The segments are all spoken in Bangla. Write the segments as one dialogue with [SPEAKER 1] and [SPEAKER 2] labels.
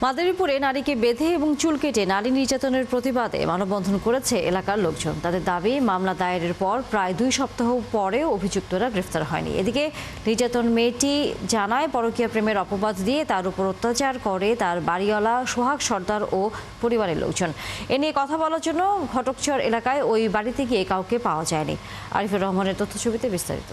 [SPEAKER 1] মাদারীপুরে নারীকে বেঁধে এবং চুল কেটে নারী নির্যাতনের প্রতিবাদে মানববন্ধন করেছে এলাকার লোকজন। তাদের দাবি, মামলা দায়েরের পর প্রায় 2 সপ্তাহ পরেও অভিযুক্তরা গ্রেফতার হয়নি। এদিকে নির্যাতন মেয়েটি জানায় পরকীয়া প্রেমের অপবাদ দিয়ে তার উপর অত্যাচার করে তার বাড়িওয়ালা সোহাগ সর্দার ও পরিবারের লোকজন। এ নিয়ে কথা বলার জন্য ঘটকচর এলাকায় ওই বাড়িতে গিয়ে কাউকে পাওয়া যায়নি। আরিফুর রহমানের তথ্যছবিতে বিস্তারিত।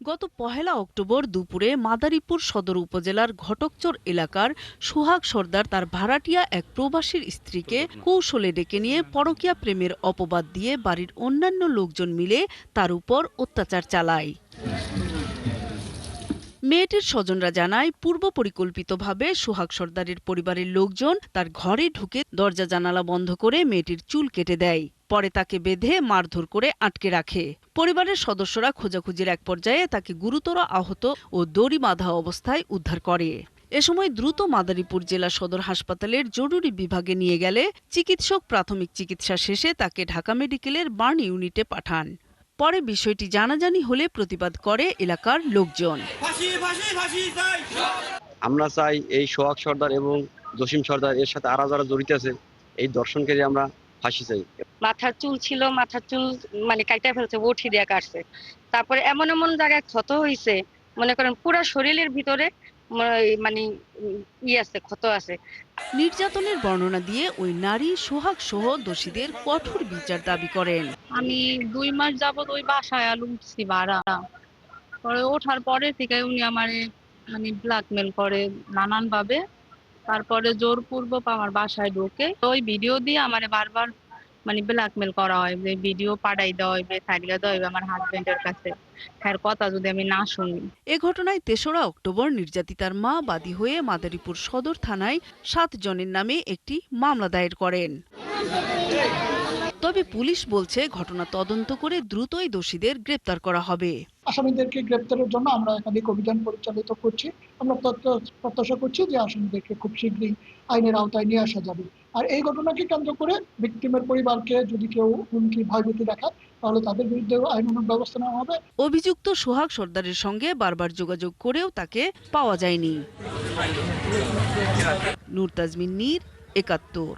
[SPEAKER 2] গত 1 অক্টোবর দুপুরে মাদারীপুর সদর উপজেলার ঘটকচর এলাকার সোহাগ সর্দার তার ভাড়াটিয়া এক প্রবাসীর স্ত্রীকে কৌশলে ডেকে নিয়ে পরকীয়া প্রেমের অপবাদ দিয়ে বাড়ির অন্যান্য লোকজন মিলে তার উপর অত্যাচার চালায়। মেয়েটির স্বজনরা জানায়, পূর্ব পরিকল্পিতভাবে সোহাগ সর্দারের পরিবারের লোকজন তার ঘরে ঢুকে দরজা জানালা বন্ধ করে মেয়েটির চুল কেটে দেয়। পরে তাকে বেঁধে মারধর করে আটকে রাখে। পরিবারের সদস্যরা খোঁজাখুঁজির এক পর্যায়ে তাকে গুরুতর আহত ও দড়ি বাঁধা অবস্থায় উদ্ধার করে। এ সময় দ্রুত মাদারীপুর জেলা সদর হাসপাতালের জরুরি বিভাগে নিয়ে গেলে চিকিৎসক প্রাথমিক চিকিৎসা শেষে তাকে ঢাকা মেডিকেলের বার্ন ইউনিটে পাঠান। পরে বিষয়টি জানাজানি হলে প্রতিবাদ করে এলাকার লোকজন।
[SPEAKER 3] আমরা চাই এই সোহাগ সর্দার এবং জসিম সর্দার এর সাথে আরো যারা জড়িত আছে এই দর্শনকারী আমরা ফাঁসি চাই।
[SPEAKER 4] মাথার চুল ছিল, মাথার চুল মানে কাইটা ফেলছে, বটি দিয়ে কাটছে। তারপরে এমন এমন জায়গায় ক্ষত হয়েছে, মনে করেন পুরো শরীরের ভিতরে মানে আছে, ক্ষত আছে।
[SPEAKER 2] নির্যাতনের বর্ণনা দিয়ে ওই নারী সোহাগ সহ দোষীদের কঠোর বিচার দাবি করেন।
[SPEAKER 5] আমি 2 মাস যাবত ওই বাসায় উঠছি ভাড়া। পরে ওঠার পরে থেকে উনি আমার মানে ব্ল্যাকমেল করে নানান ভাবে। তারপরে জোরপূর্বক আমার বাসায় ঢোকে ওই ভিডিও দিয়ে আমার বারবার মানে ব্ল্যাকমেল করা হয়, যে ভিডিও পাঠাই দেওয়া হইবে, থাকলে দেওয়া হইবে আমার হাজবেন্ডের কাছে, তার কথা যদি আমি না শুনি।
[SPEAKER 2] এ ঘটনায় 3রা অক্টোবর নির্যাতিতার মা বাদী হয়ে মাদারীপুর সদর থানায় 7 জনের নামে একটি মামলা দায়ের করেন। তবে পুলিশ বলছে ঘটনা তদন্ত করে দ্রুতই দোষীদের গ্রেপ্তার করা হবে।
[SPEAKER 6] আসামিদেরকে গ্রেপ্তারের জন্য আমরা একাধিক অভিযান পরিচালিত করছি। আমরা প্রত্যাশা করছি যে আসামিদেরকে খুব শীঘ্রই আইনের আওতায় নিয়ে আসা যাবে। আর এই ঘটনাকে কেন্দ্র করে ভিকটিমের পরিবারকে যদি কেউ হুমকি ভয়ভীতি দেখায় তাহলে তাদের বিরুদ্ধে আইনানুগ ব্যবস্থা নেওয়া হবে।
[SPEAKER 2] অভিযুক্ত সোহাগ সর্দারের সঙ্গে বারবার যোগাযোগ করেও তাকে পাওয়া যায়নি। নূর তাজমিন নীর, 71।